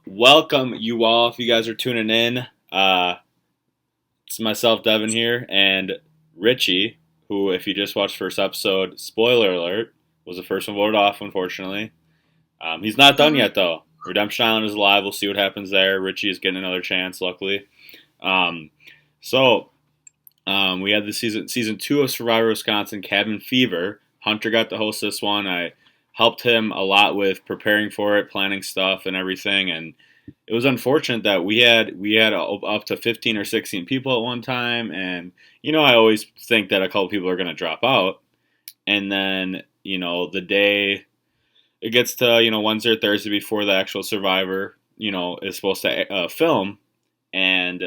Welcome you all. If you guys are tuning in, it's myself, Devin here, and Richie, who, if you just watched first episode, spoiler alert, was the first one voted off. Unfortunately, he's not done yet though. Redemption Island is alive. We'll see what happens there. Richie is getting another chance, luckily. Um, so we had the season 2 of Survivor Wisconsin, Cabin Fever. Hunter got to host this one. I helped him a lot with preparing for it, planning stuff and everything. And it was unfortunate that we had up to 15 or 16 people at one time. And I always think that a couple people are going to drop out. And then the day it gets to Wednesday or Thursday before the actual Survivor is supposed to film, and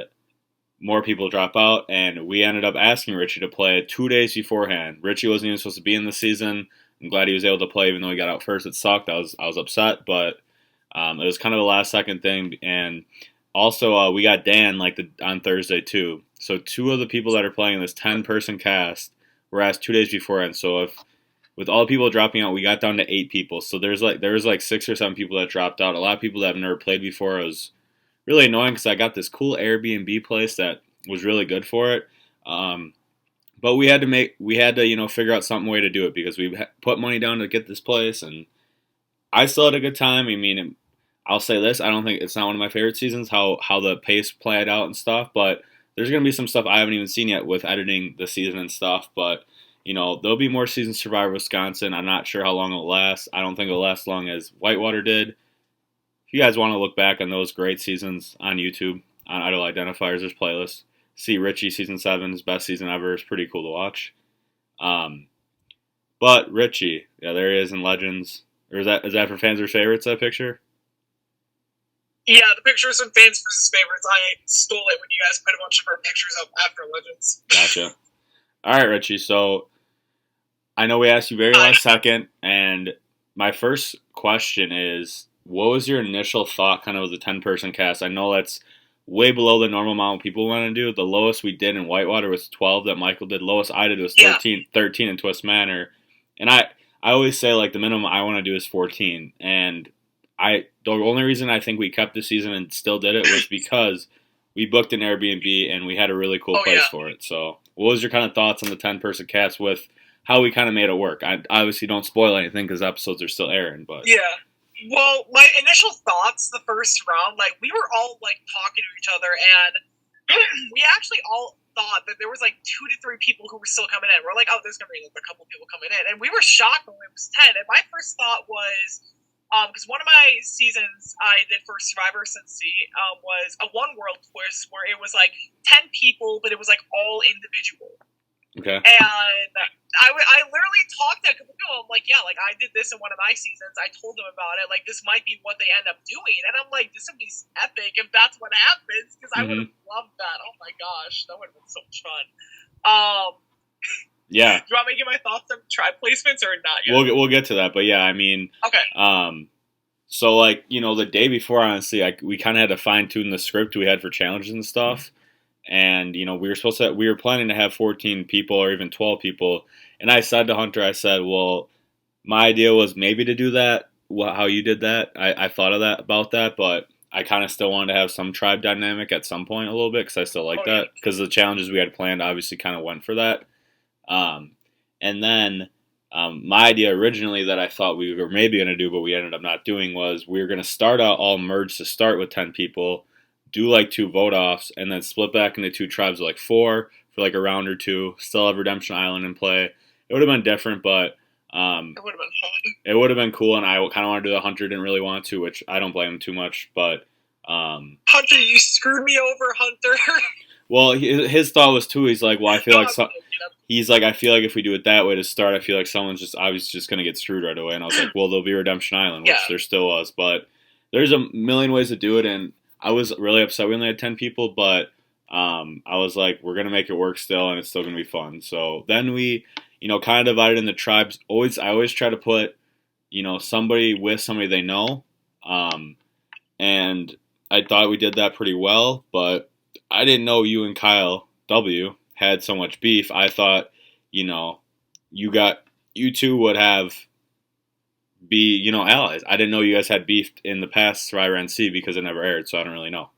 more people drop out, and we ended up asking Richie to play 2 days beforehand. Richie wasn't even supposed to be in the season. I'm glad he was able to play, even though he got out first. It sucked. I was upset, but it was kind of a last second thing. And also, we got Dan on Thursday too. So 2 of the people that are playing in this 10-person cast were asked 2 days beforehand. So if with all the people dropping out, we got down to 8 people. So there was 6 or 7 people that dropped out. A lot of people that have never played before. It was really annoying because I got this cool Airbnb place that was really good for it. But we had to figure out some way to do it because we put money down to get this place, and I still had a good time. I mean, I'll say this: I don't think it's not one of my favorite seasons how the pace played out and stuff. But there's gonna be some stuff I haven't even seen yet with editing the season and stuff. But there'll be more seasons Survivor Wisconsin. I'm not sure how long it'll last. I don't think it'll last as long as Whitewater did. If you guys want to look back on those great seasons on YouTube, on Idol Identifiers, there's playlists. See Richie season 7's best season ever. It's pretty cool to watch. But Richie, yeah, there he is in Legends. Or is that for fans or favorites, that picture? Yeah, the picture is from fans versus favorites. I stole it when you guys put a bunch of our pictures up after Legends. Gotcha. All right, Richie. So I know we asked you very last second, and my first question is, what was your initial thought kind of with the 10-person cast? I know that's way below the normal amount of people want to do. The lowest we did in Whitewater was 12 that Michael did. Lowest I did was 13 in Twist Manor. And I always say, the minimum I want to do is 14. And the only reason I think we kept the season and still did it was because we booked an Airbnb and we had a really cool place for it. So what was your kind of thoughts on the 10-person cast with how we kind of made it work? I obviously don't spoil anything because episodes are still airing. But yeah. Well, my initial thoughts the first round, we were all, talking to each other, and we actually all thought that there was, 2 to 3 people who were still coming in. We're like, oh, there's going to be a couple people coming in. And we were shocked when it was 10. And my first thought was, because one of my seasons I did for Survivor Cincy was a One World twist where it was, 10 people, but it was, all individual. Okay. And I literally talked to a couple people. I'm like, yeah, I did this in one of my seasons. I told them about it. This might be what they end up doing. And I'm like, this would be epic if that's what happens, because I would have loved that. Oh my gosh, that would have been so much fun. Yeah. Do you want me to give my thoughts on tribe placements or not yet? We'll get to that, but yeah, I mean, okay. So the day before, honestly, we kind of had to fine tune the script we had for challenges and stuff. And, we were planning to have 14 people or even 12 people. And I said to Hunter, well, my idea was maybe to do that, how you did that. I thought about that, but I kind of still wanted to have some tribe dynamic at some point a little bit because I still like that. Because the challenges we had planned obviously kind of went for that. And then my idea originally that I thought we were maybe going to do, but we ended up not doing, was we were going to start out all merged to start with 10 people, do 2 vote-offs, and then split back into 2 tribes of 4 for a round or 2, still have Redemption Island in play. It would have been different, but it would have been fun. It would have been cool, and I kind of wanted to do that. Hunter didn't really want to, which I don't blame him too much, but Hunter, you screwed me over, Hunter. Well, his thought was too, he's like, well, I feel I feel like if we do it that way to start, I feel like someone's just obviously just going to get screwed right away. And I was like, well, there'll be Redemption Island, which there still was, but there's a million ways to do it, and I was really upset we only had 10 people, but I was like, we're going to make it work still, and it's still going to be fun. So then we, kind of divided into tribes. I always try to put, somebody with somebody they know. And I thought we did that pretty well, but I didn't know you and Kyle W. had so much beef. I thought, you two would have be, allies. I didn't know you guys had beef in the past Survivor NC because it never aired, so I don't really know.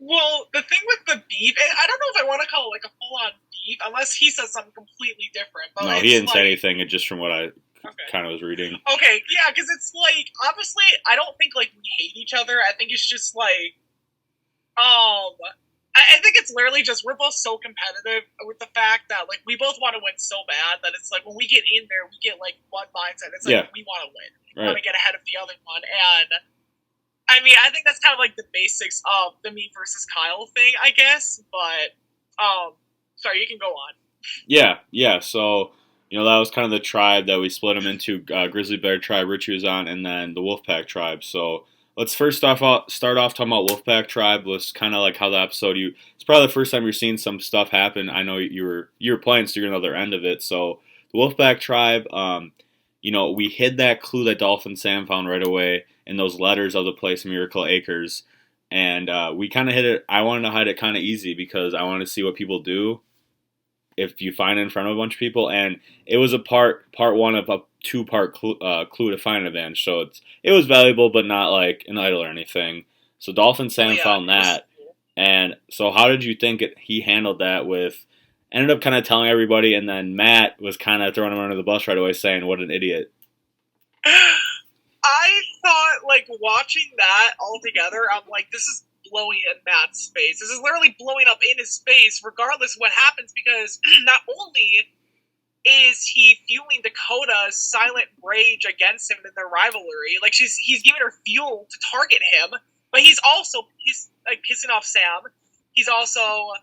Well, the thing with the beef, I don't know if I want to call it like a full-on beef, unless he says something completely different. But No, he didn't say anything. It just from what I kind of was reading. Okay, yeah, because it's like, obviously, I don't think like we hate each other. I think it's just like, I think it's literally just we're both so competitive with the fact that like we both want to win so bad that it's like when we get in there, we get like one mindset. It's like we want to win, we want to get ahead of the other one, and I mean, I think that's kind of like the basics of the me versus Kyle thing, I guess. But sorry, you can go on. Yeah. So that was kind of the tribe that we split them into. Grizzly Bear tribe, Richie was on, and then the Wolfpack tribe. So let's start off talking about Wolfpack tribe. Was kind of like how the episode it's probably the first time you're seeing some stuff happen. I know you were playing, so you're on the other end of it. So the Wolfpack tribe, we hid that clue that Dolphin Sam found right away in those letters of the place, Miracle Acres, and we kind of hit it. I wanted to hide it kind of easy because I wanted to see what people do if you find it in front of a bunch of people, and it was a part one of a 2-part clue to find an advantage. So it was valuable, but not like an idol or anything. So Dolphin Sam found that, and so how did you think he handled that? Ended up kind of telling everybody, and then Matt was kind of throwing him under the bus right away, saying, "What an idiot." I thought, like, watching that all together, I'm like, this is blowing in Matt's space. This is literally blowing up in his space, regardless of what happens, because not only is he fueling Dakota's silent rage against him in their rivalry, like, he's giving her fuel to target him, but he's like pissing off Sam. He's also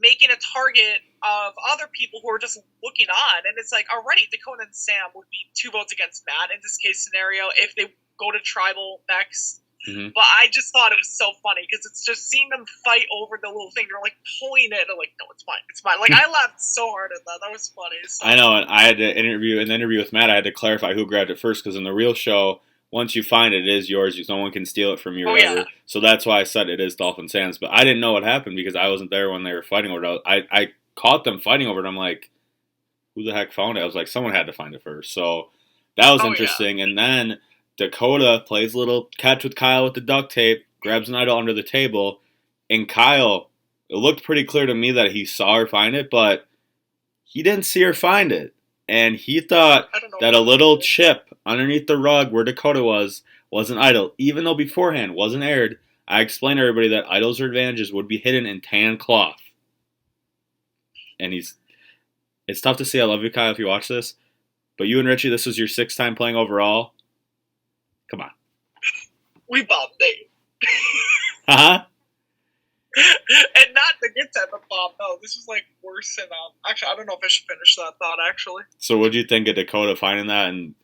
making a target of other people who are just looking on, and it's like, already Dakota and Sam would be 2 votes against Matt in this case scenario if they go to tribal next. Mm-hmm. But I just thought it was so funny because it's just seeing them fight over the little thing. They're like pulling it. They're like, no, it's fine. Like, I laughed so hard at that. That was funny. So. I know, and I had to in the interview with Matt, I had to clarify who grabbed it first because in the real show, once you find it, it is yours. No one can steal it from you or whatever. Yeah. So that's why I said it is Dolphin Sam's. But I didn't know what happened because I wasn't there when they were fighting over it. I caught them fighting over it. I'm like, who the heck found it? I was like, someone had to find it first. So that was interesting. Yeah. And then Dakota plays a little catch with Kyle with the duct tape, grabs an idol under the table, and Kyle, it looked pretty clear to me that he saw her find it, but he didn't see her find it. And he thought that a little chip underneath the rug where Dakota was an idol, even though beforehand wasn't aired. I explained to everybody that idols or advantages would be hidden in tan cloth. And it's tough to see. I love you, Kyle, if you watch this. But you and Richie, this was your 6th time playing overall. Come on. We bombed Nate. Uh-huh. And not the good type of bomb. No, this was like worse than actually, I don't know if I should finish that thought actually. So what do you think of Dakota finding that? And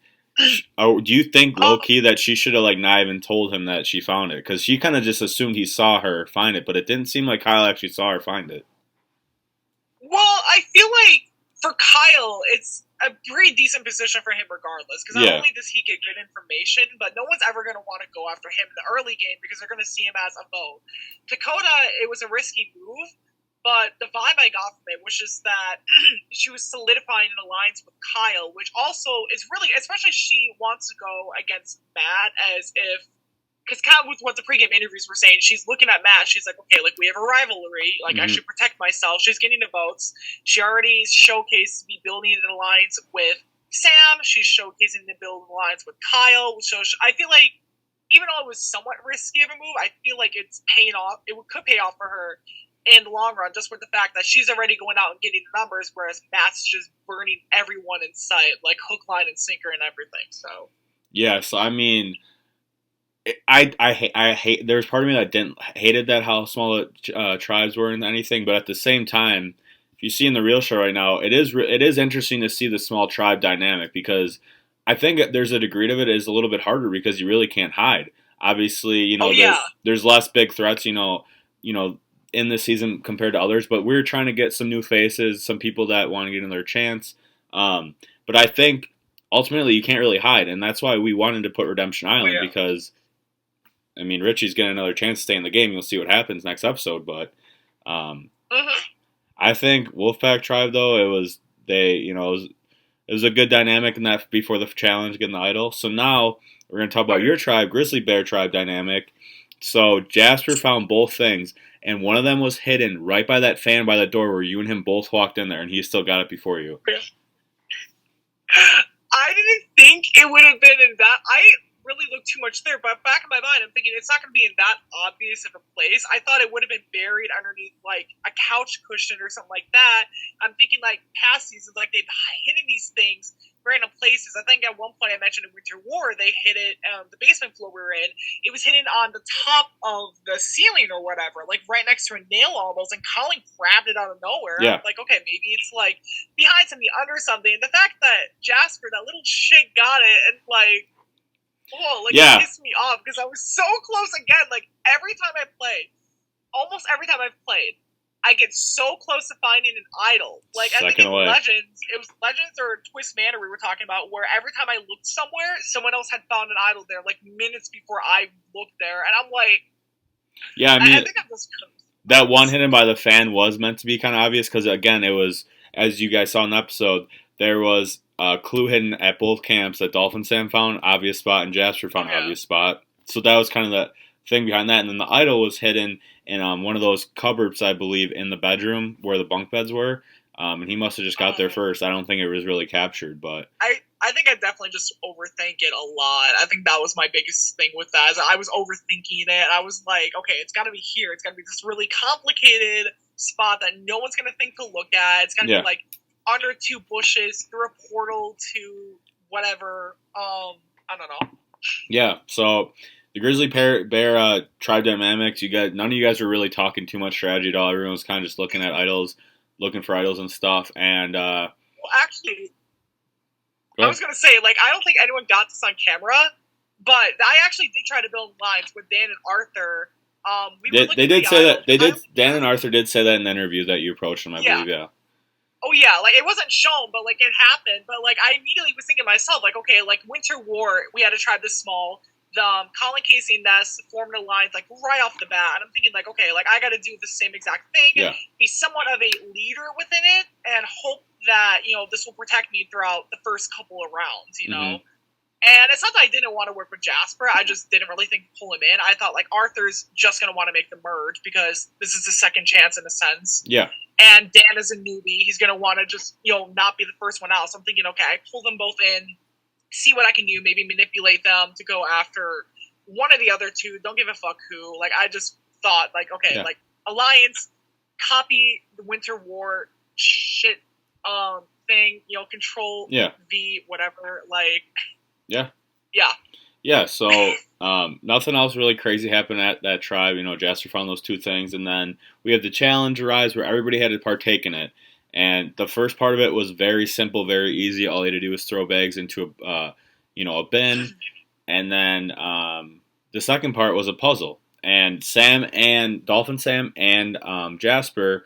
do you think low key that she should have like not even told him that she found it? Because she kind of just assumed he saw her find it, but it didn't seem like Kyle actually saw her find it. Well, I feel like for Kyle, it's a pretty decent position for him regardless. Because not only does he get good information, but no one's ever going to want to go after him in the early game because they're going to see him as a foe. Dakota, it was a risky move, but the vibe I got from it was just that she was solidifying an alliance with Kyle, which also is really, especially she wants to go against Matt as if, because kind of with what the pregame interviews were saying, she's looking at Matt, she's like, okay, like, we have a rivalry, like, I should protect myself. She's getting the votes. She already showcased me building an alliance with Sam. She's showcasing the build an alliance with Kyle. So I feel like, even though it was somewhat risky of a move, I feel like it's paying off. It could pay off for her in the long run, just with the fact that she's already going out and getting the numbers, whereas Matt's just burning everyone in sight, like hook, line, and sinker and everything. So yes, I mean, I hate. There's part of me that hated that how small tribes were and anything, but at the same time, if you see in the real show right now, it is interesting to see the small tribe dynamic because I think there's a degree of it is a little bit harder because you really can't hide. Obviously, there's less big threats, in this season compared to others, but we're trying to get some new faces, some people that want to get another chance. But I think ultimately you can't really hide, and that's why we wanted to put Redemption Island because, I mean, Richie's getting another chance to stay in the game. You'll see what happens next episode, but I think Wolfpack Tribe though it was it was a good dynamic in that before the challenge, getting the idol. So now we're going to talk about your tribe, Grizzly Bear tribe dynamic. So Jasper found both things, and one of them was hidden right by that fan by the door where you and him both walked in there, and he still got it before you. I didn't think it would have been in that. I really looked too much there, but back in my mind, I'm thinking it's not going to be in that obvious of a place. I thought it would have been buried underneath like a couch cushion or something like that. I'm thinking like past seasons, like they've hidden these things random places. I think at one point I mentioned in Winter War they hid it. The basement floor we were in, it was hidden on the top of the ceiling or whatever, like right next to a nail almost. And Colin grabbed it out of nowhere. Yeah. I'm like, okay, maybe it's like behind something, under something. And the fact that Jasper, that little shit, got it and like. Oh, like it pissed me off because I was so close again. Like every time I played, almost every time I've played, I get so close to finding an idol. Like I think in Legends, it was Legends or Twist Manor we were talking about, where every time I looked somewhere, someone else had found an idol there, like minutes before I looked there, and I'm like, yeah, I mean, I think I'm just that one hidden by the fan was meant to be kind of obvious because again, it was, as you guys saw in the episode, there was clue hidden at both camps that Dolphin Sam found obvious spot and Jasper found obvious spot. So that was kind of the thing behind that. And then the idol was hidden in one of those cupboards, I believe, in the bedroom where the bunk beds were. And he must have just got there first. I don't think it was really captured, but I think I definitely just overthink it a lot. I think that was my biggest thing with that. Is I was overthinking it. I was like, okay, it's got to be here. It's got to be this really complicated spot that no one's going to think to look at. It's got to be like under two bushes, through a portal to whatever. I don't know. Yeah, so the Grizzly Bear tribe dynamics, none of you guys were really talking too much strategy at all. Everyone was kind of just looking at idols, looking for idols and stuff. And well, actually, I was going to say, like, I don't think anyone got this on camera, but I actually did try to build lines with Dan and Arthur. They did say that. Dan and Arthur did say that in the interview that you approached them, I believe, yeah. Oh, yeah, like, it wasn't shown, but, like, it happened. But, like, I immediately was thinking to myself, like, okay, like, Winter War, we had a tribe this small. The Colin Casey and Ness formed a line, like, right off the bat. And I'm thinking, like, okay, like, I got to do the same exact thing. Be somewhat of a leader within it and hope that, you know, this will protect me throughout the first couple of rounds, you know? And it's not that I didn't want to work with Jasper. I just didn't really think to pull him in. I thought, like, Arthur's just going to want to make the merge because this is a second chance in a sense. Yeah. And Dan is a newbie. He's going to want to just, you know, not be the first one out. So I'm thinking, okay, I pull them both in, see what I can do, maybe manipulate them to go after one of the other two. Don't give a fuck who. Like, I just thought, like, okay, like, Alliance, copy the Winter War shit thing, you know, control V, whatever, like... Yeah, so nothing else really crazy happened at that tribe. You know, Jasper found those two things, and then we had the challenge arise where everybody had to partake in it. And the first part of it was very simple, very easy. All you had to do was throw bags into a bin, and then the second part was a puzzle. And Dolphin Sam and Jasper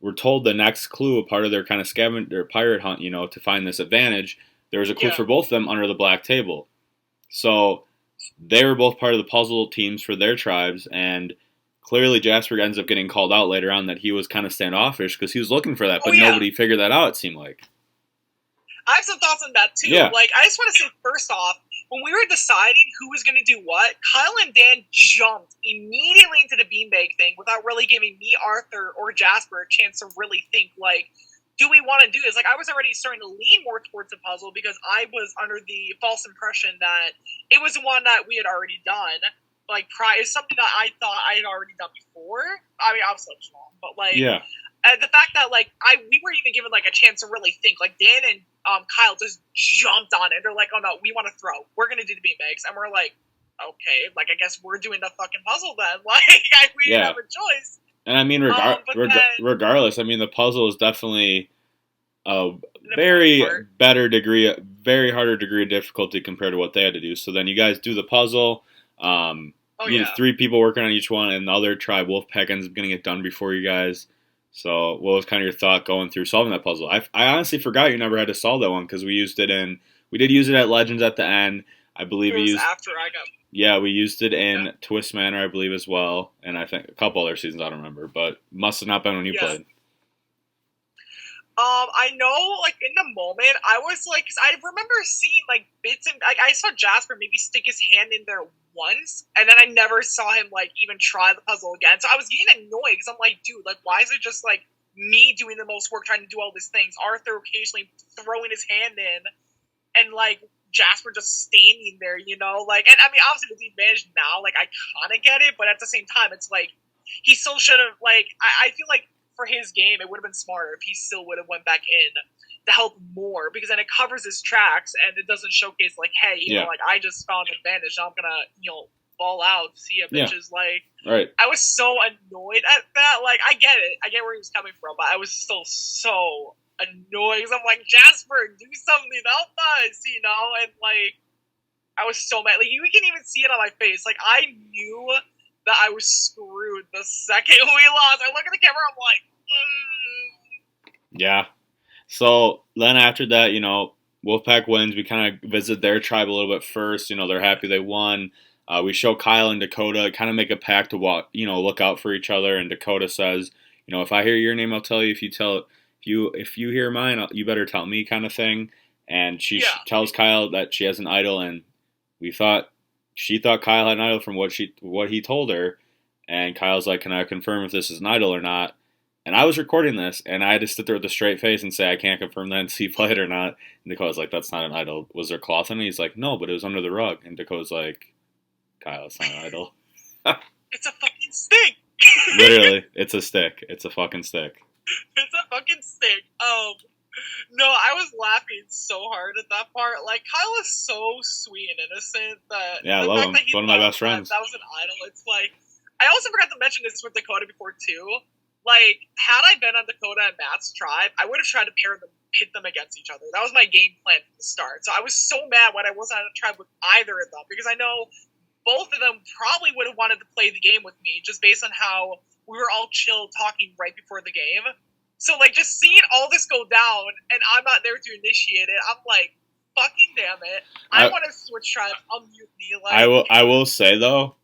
were told the next clue, a part of their kind of scavenger pirate hunt, you know, to find this advantage. There was a clue for both of them under the black table. So they were both part of the puzzle teams for their tribes, and clearly Jasper ends up getting called out later on that he was kind of standoffish because he was looking for that, but nobody figured that out, it seemed like. I have some thoughts on that, too. Yeah. Like, I just want to say, first off, when we were deciding who was going to do what, Kyle and Dan jumped immediately into the beanbag thing without really giving me, Arthur, or Jasper a chance to really think, like, do we want to do this? Like, I was already starting to lean more towards the puzzle because I was under the false impression that it was the one that we had already done. Like, it's something that I thought I had already done before. I mean, obviously I was wrong, but, like... Yeah. The fact that, like, we weren't even given, like, a chance to really think. Like, Dan and Kyle just jumped on it. They're like, oh, no, we want to throw. We're going to do the beanbags. And we're like, okay, like, I guess we're doing the fucking puzzle then. Like, we didn't have a choice. And, I mean, regardless, I mean, the puzzle is definitely a very harder degree of difficulty compared to what they had to do. So then you guys do the puzzle. You have 3 people working on each one, and the other tribe, Wolfpack, ends up getting it done before you guys. So what was kind of your thought going through solving that puzzle? I honestly forgot you never had to solve that one because we did use it at Legends at the end. I believe we used after I got. Yeah, we used it in Twist Manor, I believe, as well, and I think a couple other seasons I don't remember, but must have not been when you played. I know, like, in the moment, I was like, 'cause I remember seeing, like, bits and, like, I saw Jasper maybe stick his hand in there once, and then I never saw him, like, even try the puzzle again. So I was getting annoyed, because I'm like, dude, like, why is it just, like, me doing the most work trying to do all these things? Arthur occasionally throwing his hand in, and, like, Jasper just standing there, you know? Like, and I mean, obviously with the advantage now, like, I kind of get it, but at the same time, it's like, he still should have, like, I feel like for his game, it would have been smarter if he still would have went back in to help more, because then it covers his tracks and it doesn't showcase, like, hey, you know, like, I just found an advantage, now I'm gonna, you know, ball out, see ya, bitches. Like, right. I was so annoyed at that. Like, I get it. I get where he was coming from, but I was still so annoyed, because I'm like, Jasper, do something, help us, you know? And, like, I was so mad. Like, you can even see it on my face. Like, I knew that I was screwed the second we lost. I look at the camera, I'm like, Yeah. So then after that, you know, Wolfpack wins. We kind of visit their tribe a little bit first. You know, they're happy they won. We show Kyle and Dakota kind of make a pact to walk, you know, look out for each other. And Dakota says, you know, if I hear your name, I'll tell you. If you hear mine, you better tell me, kind of thing. And she tells Kyle that she has an idol, and she thought Kyle had an idol from what he told her. And Kyle's like, can I confirm if this is an idol or not? And I was recording this, and I had to sit there with a straight face and say, I can't confirm that and see if he played or not. And Dakota's like, that's not an idol. Was there cloth on it? He's like, no, but it was under the rug. And Dakota's like, Kyle, it's not an idol. It's a fucking stick. Literally, it's a stick. It's a fucking stick. It's a fucking stick. No, I was laughing so hard at that part. Like, Kyle is so sweet and innocent that I love him. One of my best friends. That was an idol. It's like, I also forgot to mention this with Dakota before too. Like, had I been on Dakota and Matt's tribe, I would have tried to pit them against each other. That was my game plan from the start. So I was so mad when I wasn't on a tribe with either of them, because I know both of them probably would have wanted to play the game with me, just based on how we were all chill talking right before the game. So, like, just seeing all this go down, and I'm not there to initiate it, I'm like, fucking damn it. I want to switch tribes. Unmute me. Like, I will say, though,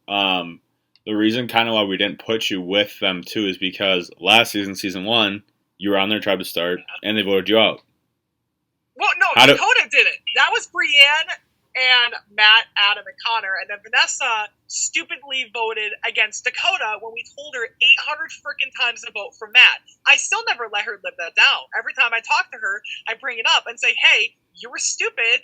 the reason kind of why we didn't put you with them, too, is because last season, season 1, you were on their tribe to start, and they voted you out. Well, no, Dakota did it. That was Brienne and Matt, Adam, and Connor, and then Vanessa stupidly voted against Dakota when we told her 800 freaking times to vote for Matt. I still never let her live that down. Every time I talk to her, I bring it up and say, hey, you were stupid.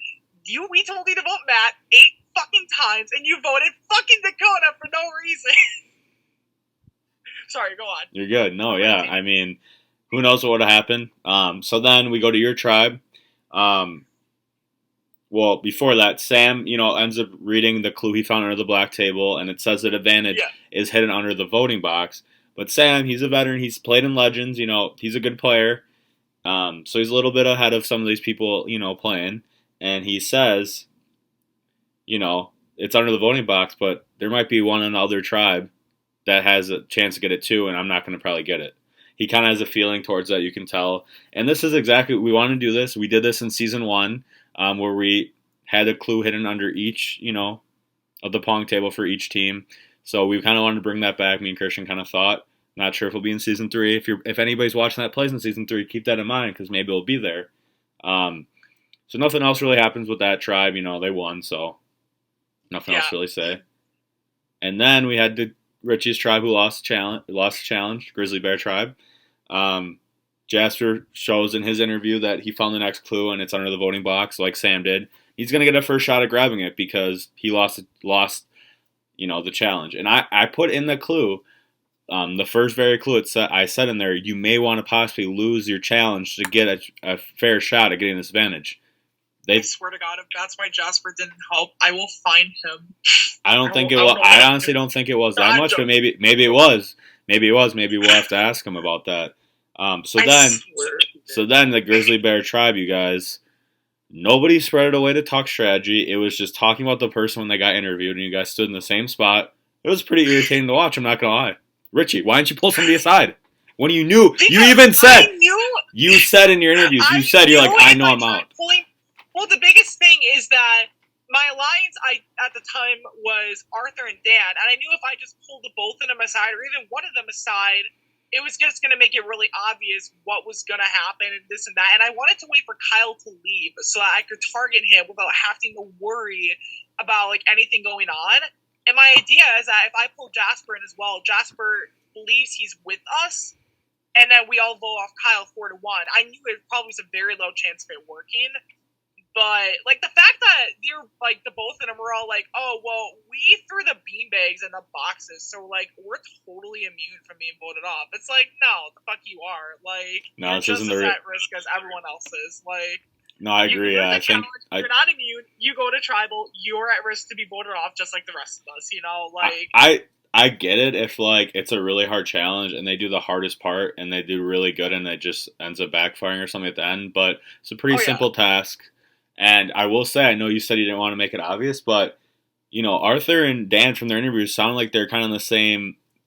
We told you to vote Matt 8 fucking times, and you voted fucking Dakota for no reason. Sorry, go on. You're good. No, yeah. I mean, who knows what would have happened. So then we go to your tribe. Well, before that, Sam, you know, ends up reading the clue he found under the black table, and it says that advantage is hidden under the voting box. But Sam, he's a veteran. He's played in Legends. You know, he's a good player. So he's a little bit ahead of some of these people, you know, playing. And he says, you know, it's under the voting box, but there might be one in the other tribe that has a chance to get it too, and I'm not going to probably get it. He kind of has a feeling towards that, you can tell. And this is exactly, we want to do this. We did this in Season 1, where we had a clue hidden under each, you know, of the Pong table for each team. So we kind of wanted to bring that back. Me and Christian kind of thought. Not sure if it'll be in Season 3. If anybody's watching that plays in Season 3, keep that in mind, because maybe it'll be there. So nothing else really happens with that tribe. You know, they won, so nothing else to really say. And then we had Richie's tribe, who lost the challenge, Grizzly Bear tribe. Jasper shows in his interview that he found the next clue, and it's under the voting box, like Sam did. He's going to get a first shot at grabbing it because he lost, you know, the challenge. And I put in the clue, the first very clue, I said in there, you may want to possibly lose your challenge to get a fair shot at getting this advantage. I swear to God, if that's why Jasper didn't help, I will find him. I honestly don't think it was that much, but maybe it was. Maybe it was. Maybe we'll have to ask him about that. So then the Grizzly Bear tribe, you guys, nobody spread it away to talk strategy. It was just talking about the person when they got interviewed, and you guys stood in the same spot. It was pretty irritating to watch, I'm not going to lie. Richie, why didn't you pull somebody aside? When you knew, you even said, you said in your interviews, you're like, I know I'm out. Well, the biggest thing is that my alliance at the time was Arthur and Dan, and I knew if I just pulled both of them aside, or even one of them aside, it was just going to make it really obvious what was going to happen and this and that. And I wanted to wait for Kyle to leave so that I could target him without having to worry about like anything going on. And my idea is that if I pull Jasper in as well, Jasper believes he's with us, and then we all vote off Kyle 4-1. I knew it probably was a very low chance of it working. But, like, the fact that they're, like, the both of them were all like, oh, well, we threw the beanbags in the boxes, so, like, we're totally immune from being voted off. It's like, no, the fuck you are. Like, no, you're just as at risk as everyone else is. Like, no, I agree. I think you're not immune. You go to tribal, you're at risk to be voted off just like the rest of us, you know? Like, I get it if, like, it's a really hard challenge and they do the hardest part and they do really good and it just ends up backfiring or something at the end, but it's a pretty simple task. And I will say, I know you said you didn't want to make it obvious, but, you know, Arthur and Dan from their interviews sound like they're kind of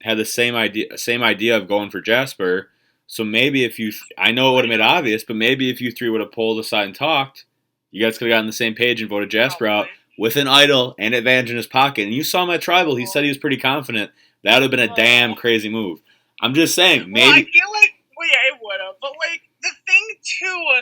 had the same idea of going for Jasper. So maybe if you, I know it would have made it obvious, but maybe if you three would have pulled aside and talked, you guys could have gotten the same page and voted Jasper out with an idol and advantage in his pocket. And you saw him at Tribal, he said he was pretty confident. That would have been a damn crazy move. I'm just saying, maybe. Well, I feel like, well, yeah, it would have. But, like, the thing, too,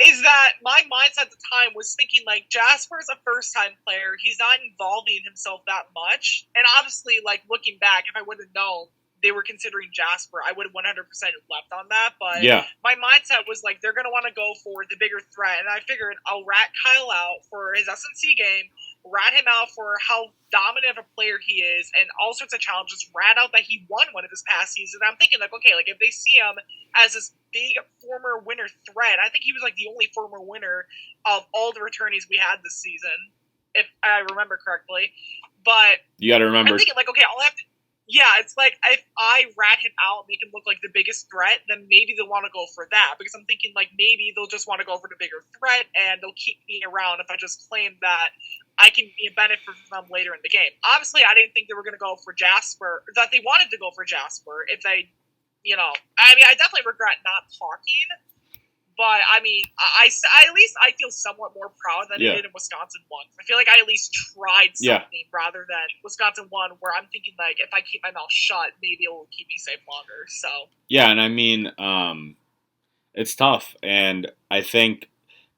is that my mindset at the time was thinking, like, Jasper's a first-time player. He's not involving himself that much. And obviously, like, looking back, if I would have known they were considering Jasper, I would have 100% left on that. But my mindset was, like, they're going to want to go for the bigger threat. And I figured I'll rat Kyle out for his SNC game, rat him out for how dominant of a player he is, and all sorts of challenges, rat out that he won one of his past seasons. And I'm thinking, like, okay, like, if they see him as this big former winner threat, I think he was, like, the only former winner of all the returnees we had this season, if I remember correctly. But you got to remember, I'm thinking, like, okay, I'll have to. Yeah, it's like if I rat him out, make him look like the biggest threat, then maybe they'll want to go for that. Because I'm thinking, like, maybe they'll just want to go for the bigger threat, and they'll keep me around if I just claim that I can be a benefit from them later in the game. Obviously, I didn't think they were going to go for Jasper, that they wanted to go for Jasper. If they, you know, I mean, I definitely regret not talking. But, I mean, I at least I feel somewhat more proud than I did in Wisconsin 1. I feel like I at least tried something rather than Wisconsin 1, where I'm thinking, like, if I keep my mouth shut, maybe it will keep me safe longer. So yeah, and I mean, it's tough. And I think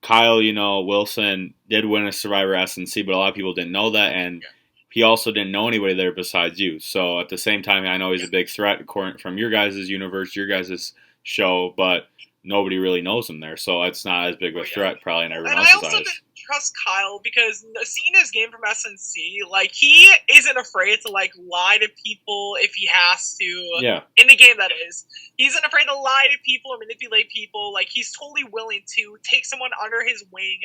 Kyle, you know, Wilson did win a Survivor SNC, but a lot of people didn't know that. And he also didn't know anybody there besides you. So at the same time, I know he's a big threat from your guys' universe, your guys' show, but nobody really knows him there, so it's not as big of a threat probably in everyone else's eyes. And I also didn't trust Kyle because seeing his game from SNC, like, he isn't afraid to, like, lie to people if he has to. Yeah. In the game, that is. He isn't afraid to lie to people or manipulate people. Like, he's totally willing to take someone under his wing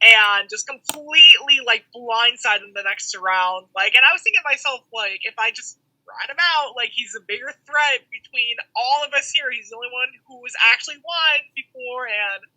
and just completely, like, blindside them the next round. Like, and I was thinking to myself, like, if I just rat him out, like, he's a bigger threat between all of us here. He's the only one who was actually won before, and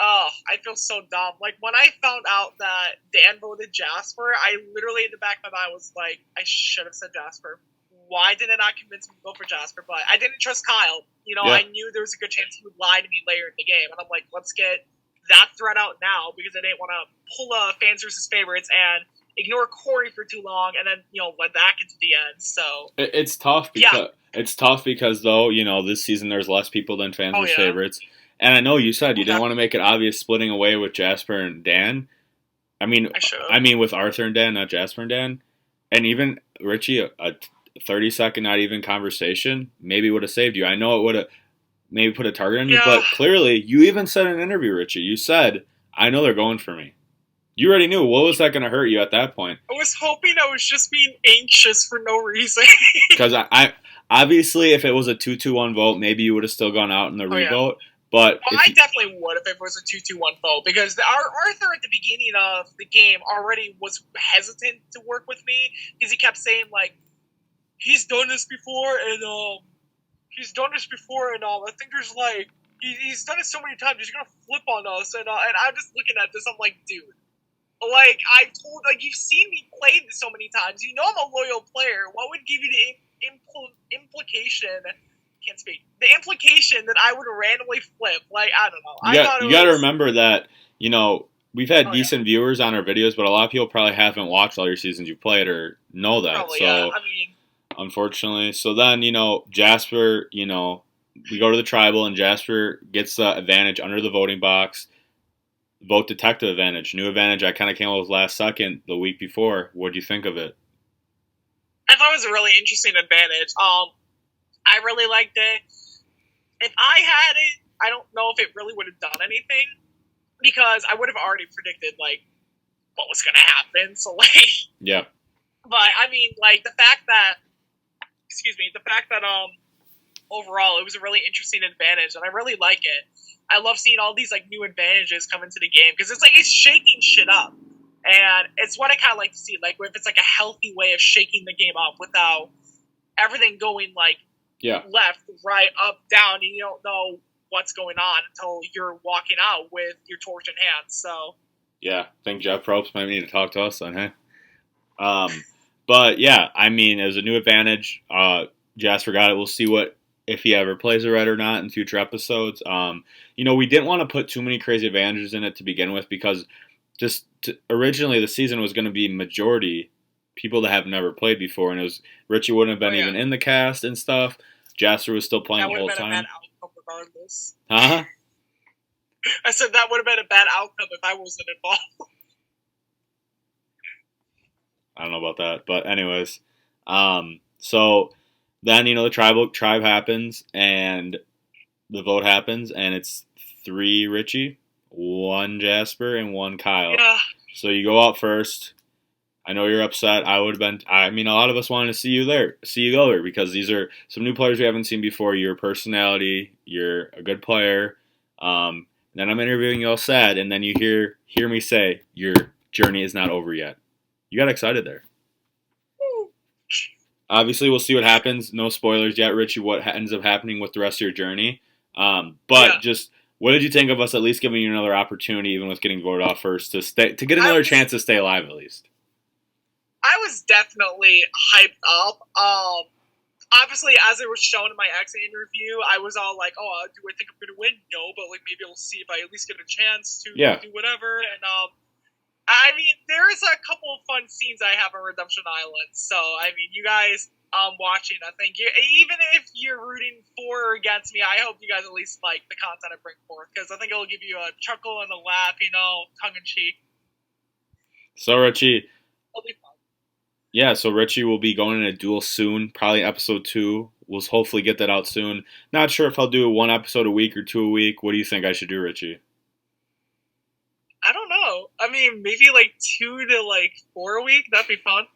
I feel so dumb. Like, when I found out that Dan voted Jasper, I literally in the back of my mind was like, I should have said Jasper. Why did it not convince me to go for Jasper? But I didn't trust Kyle. You know, I knew there was a good chance he would lie to me later in the game, and I'm like, let's get that threat out now, because I didn't want to pull a fans versus favorites and ignore Corey for too long, and then, you know, let that get to the end. So it's tough because though, you know, this season there's less people than fans versus favorites, and I know you said you didn't want to make it obvious splitting away with Jasper and Dan. I mean with Arthur and Dan, not Jasper and Dan, and even Richie, a 30-second not even conversation maybe would have saved you. I know it would have maybe put a target on you, but clearly you even said in an interview, Richie, you said, I know they're going for me. You already knew. What was that going to hurt you at that point? I was hoping I was just being anxious for no reason. Because I obviously, if it was a 2-2-1 vote, maybe you would have still gone out in the revote. But I definitely would if it was a 2-2-1 vote, because Arthur at the beginning of the game already was hesitant to work with me, because he kept saying, like, he's done this before, and I think there's, like, he's done it so many times, he's going to flip on us, and I'm just looking at this, I'm like, dude. Like, you've seen me play this so many times. You know I'm a loyal player. What would give you the implication? Can't speak. The implication that I would randomly flip. Like, I don't know. You got to remember that, you know, we've had decent viewers on our videos, but a lot of people probably haven't watched all your seasons you've played or know that. Probably, so, I mean, unfortunately. So then, Jasper, we go to the tribal, and Jasper gets the advantage under the voting box. Vote detective advantage. New advantage I kind of came up with last second the week before. What do you think of it? I thought it was a really interesting advantage. I really liked it. If I had it, I don't know if it really would have done anything because I would have already predicted like what was going to happen. So like, yeah. But I mean, like the fact that overall it was a really interesting advantage, and I really like it. I love seeing all these like new advantages come into the game because it's shaking shit up, and it's what I kind of like to see. Like if it's like a healthy way of shaking the game up without everything going like left, right, up, down, and you don't know what's going on until you're walking out with your torch in hand. So yeah, I think Jeff Probst might need to talk to us then, hey? But yeah, I mean, as a new advantage, Jasper got it. We'll see if he ever plays a red or not in future episodes. We didn't want to put too many crazy advantages in it to begin with because originally the season was going to be majority people that have never played before, and it was Richie wouldn't have been even in the cast and stuff. Jasper was still playing the whole time. That would have been a bad outcome regardless. Huh? I said that would have been a bad outcome if I wasn't involved. I don't know about that, but anyways, so then the tribe happens and the vote happens, and it's 3 Richie, 1 Jasper, and 1 Kyle. Yeah. So you go out first. I know you're upset. I would have been. I mean, a lot of us wanted to see you go there because these are some new players we haven't seen before. Your personality, you're a good player. Then I'm interviewing you all sad, and then you hear me say your journey is not over yet. You got excited there. Obviously, we'll see what happens. No spoilers yet, Richie, what ends up happening with the rest of your journey. Just what did you think of us at least giving you another opportunity, even with getting voted off first, to get another chance to stay alive at least? I was definitely hyped up. Obviously, as it was shown in my exit interview, I was all like, "Oh, do I think I'm going to win? No, but like maybe I'll see if I at least get a chance to do whatever." And I mean, there is a couple of fun scenes I have on Redemption Island. So I mean, you guys watching, I think even if you're rooting for or against me, I hope you guys at least like the content I bring forth because I think it will give you a chuckle and a laugh, tongue in cheek. So Richie. It'll be fun. Yeah, so Richie will be going in a duel soon, probably episode 2. We'll hopefully get that out soon. Not sure if I'll do 1 episode a week or 2 a week. What do you think I should do, Richie? I don't know. I mean, maybe like 2 to 4 a week. That'd be fun.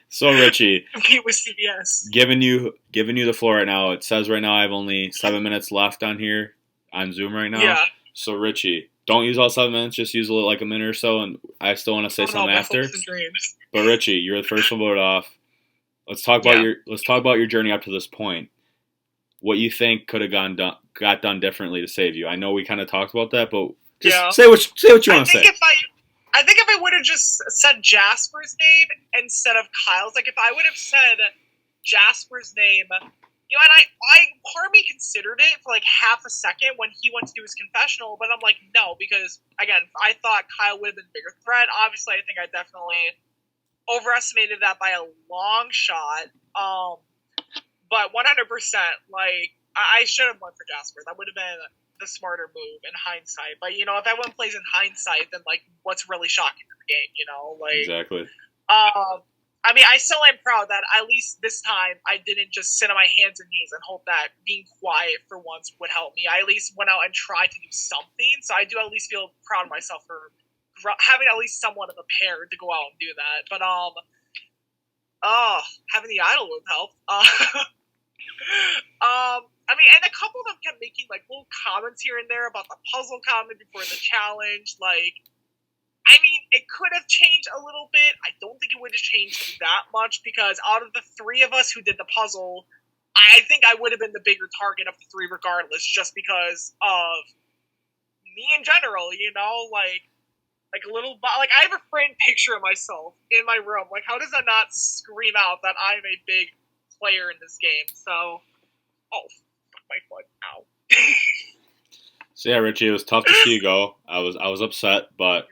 So Richie, compete with CBS. Giving you the floor right now. It says right now I have only 7 minutes left on here on Zoom right now. Yeah. So Richie, don't use all 7 minutes. Just use a minute or so, and I still want to say something after. But Richie, you're the first one voted off. Let's talk about your journey up to this point. What you think could have got done differently to save you? I know we kind of talked about that, but just say what you want to say. I think if I would have just said Jasper's name instead of Kyle's, like if I would have said Jasper's name, and I part of me considered it for like half a second when he went to do his confessional, but I'm like, no, because again, I thought Kyle would have been a bigger threat. Obviously, I think I definitely overestimated that by a long shot. But 100%, like I should have went for Jasper. That would have been the smarter move in hindsight. But if everyone plays in hindsight, then like what's really shocking in the game, Exactly. I mean, I still am proud that at least this time I didn't just sit on my hands and knees and hope that being quiet for once would help me. I at least went out and tried to do something, so I do at least feel proud of myself for having at least somewhat of a pair to go out and do that. But having the idol would help. I mean, and a couple of them kept making like little comments here and there about the puzzle comment before the challenge. Like, I mean, it could have changed a little bit. I don't think it would have changed that much because out of the 3 of us who did the puzzle, I think I would have been the bigger target of the 3 regardless, just because of me in general. Like a little, like I have a framed picture of myself in my room. Like, how does that not scream out that I'm a big player in this game? So, my foot, ow. So yeah, Richie, it was tough to see you go. I was upset, but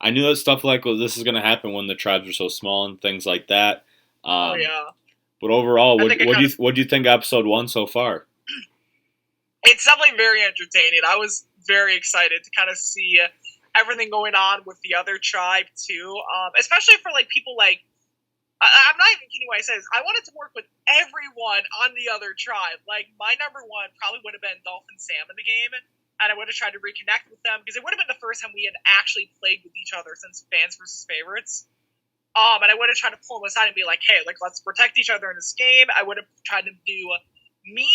I knew that stuff like this is going to happen when the tribes are so small and things like that. Oh Um, yeah. but overall, I think I what do you think of episode 1 so far? it's definitely very entertaining. I was very excited to kind of see everything going on with the other tribe too, especially for like people like I'm not even kidding when I say this. I wanted to work with everyone on the other tribe. Like, my number one probably would have been Dolphin Sam in the game, and I would have tried to reconnect with them, because it would have been the first time we had actually played with each other since fans versus favorites. And I would have tried to pull them aside and be like, hey, like, let's protect each other in this game. I would have tried to do me,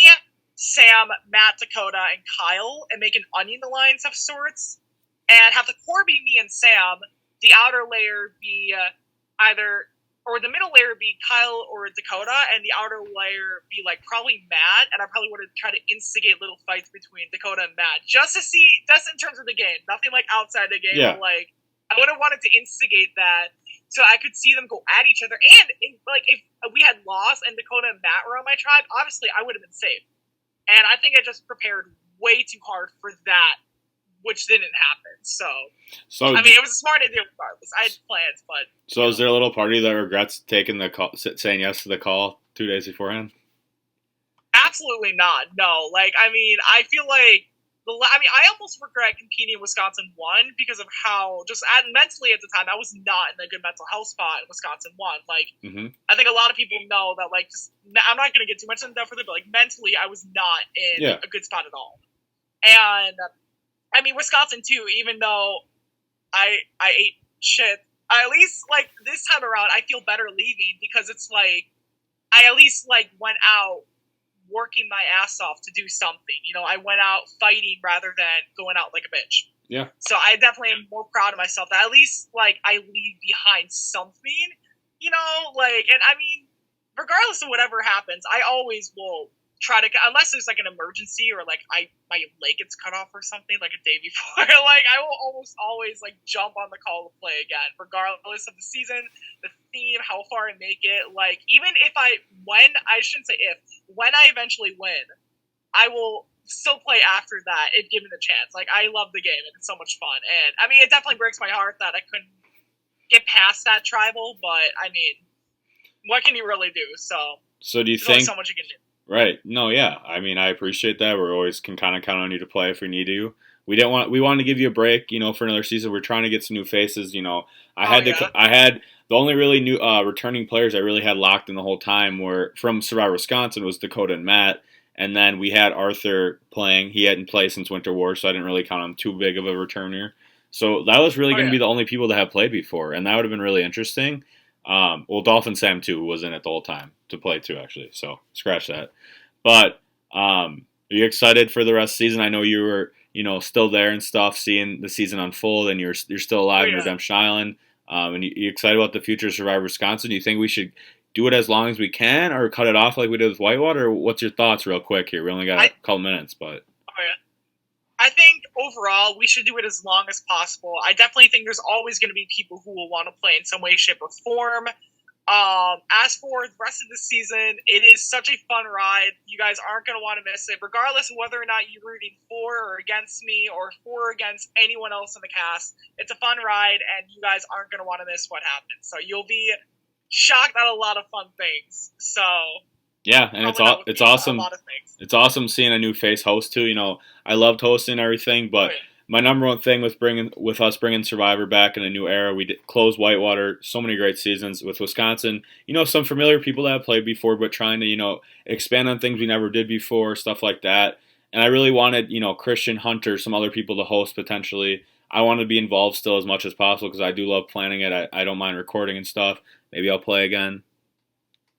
Sam, Matt, Dakota, and Kyle, and make an onion alliance of sorts, and have the core be me and Sam, the outer layer be either or the middle layer be Kyle or Dakota, and the outer layer be like probably Matt, and I probably would have tried to instigate little fights between Dakota and Matt, just to see, just in terms of the game, nothing like outside the game, Yeah. but like I would have wanted to instigate that so I could see them go at each other, and if we had lost and Dakota and Matt were on my tribe, obviously I would have been safe, and I think I just prepared way too hard for that, which didn't happen. So I mean, it was a smart idea regardless. I had plans, but so is there a little party that regrets taking the call, saying yes to the call 2 days beforehand? absolutely not. No, like I mean, I feel like I almost regret competing in Wisconsin 1 because of how just mentally at the time I was not in a good mental health spot in Wisconsin 1. Like I think a lot of people know that. Like, just, I'm not going to get too much in depth with it, but like mentally I was not in a good spot at all. And I mean, Wisconsin too, even though I ate shit, I at least, like, this time around, I feel better leaving because it's like, I at least, like, went out working my ass off to do something. You know, I went out fighting rather than going out like a bitch. Yeah. So I definitely am more proud of myself that at least, like, I leave behind something, you know, like, and I mean, regardless of whatever happens, I always will try to, unless there's like an emergency or like my leg gets cut off or something like a day before, like I will almost always like jump on the call to play again, regardless of the season, the theme, how far I make it. Like, even if when I eventually win, I will still play after that if given the chance. Like, I love the game and it's so much fun. And I mean, it definitely breaks my heart that I couldn't get past that tribal, but I mean, what can you really do? So do you there's think only so much you can do. Right. No, yeah. I mean, I appreciate that. We're always can kind of count on you to play if we need you. We wanted to give you a break, for another season. We're trying to get some new faces, I had the only really new returning players I really had locked in the whole time were from Survivor Wisconsin was Dakota and Matt, and then we had Arthur playing. He hadn't played since Winter War, so I didn't really count him too big of a returner. So that was really going to be the only people that have played before, and that would have been really interesting. Well, Dolphin Sam too was in it the whole time to play too, actually. So scratch that. But are you excited for the rest of the season? I know you were, still there and stuff, seeing the season unfold, and you're still alive in Redemption Island. And you excited about the future of Survivor Wisconsin? Do you think we should do it as long as we can, or cut it off like we did with Whitewater? Or what's your thoughts, real quick here? We only got a couple minutes, but. I think overall we should do it as long as possible. I definitely think there's always going to be people who will want to play in some way, shape, or form. As for the rest of the season, it is such a fun ride. You guys aren't going to want to miss it, regardless of whether or not you're rooting for or against me or for or against anyone else in the cast. It's a fun ride, and you guys aren't going to want to miss what happens. So you'll be shocked at a lot of fun things. So yeah, and it's awesome. It's awesome seeing a new face host too. I loved hosting and everything, but my number one thing with us bringing Survivor back in a new era, we did close Whitewater, so many great seasons with Wisconsin. Some familiar people that have played before, but trying to expand on things we never did before, stuff like that. And I really wanted Christian, Hunter, some other people to host potentially. I want to be involved still as much as possible because I do love planning it. I don't mind recording and stuff. Maybe I'll play again,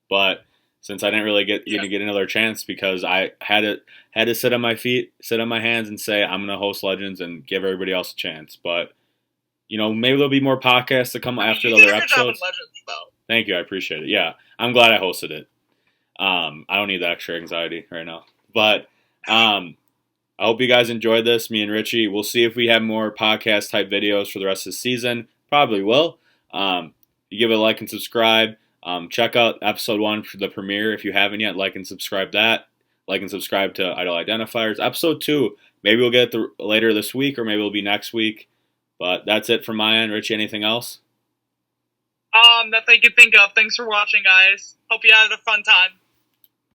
but since I didn't really get another chance because I had to sit on my feet, sit on my hands, and say I'm gonna host Legends and give everybody else a chance. But maybe there'll be more podcasts to come after the other episodes. Legends, though. Thank you, I appreciate it. Yeah, I'm glad I hosted it. I don't need the extra anxiety right now. But I hope you guys enjoyed this. Me and Richie. We'll see if we have more podcast type videos for the rest of the season. Probably will. You give it a like and subscribe. Check out episode 1 for the premiere if you haven't yet. Like and subscribe that. Like and subscribe to Idol Identifiers. Episode 2, maybe we'll get it later this week or maybe it'll be next week. But that's it from my end. Richie, anything else? that they could think of. Thanks for watching, guys. Hope you had a fun time.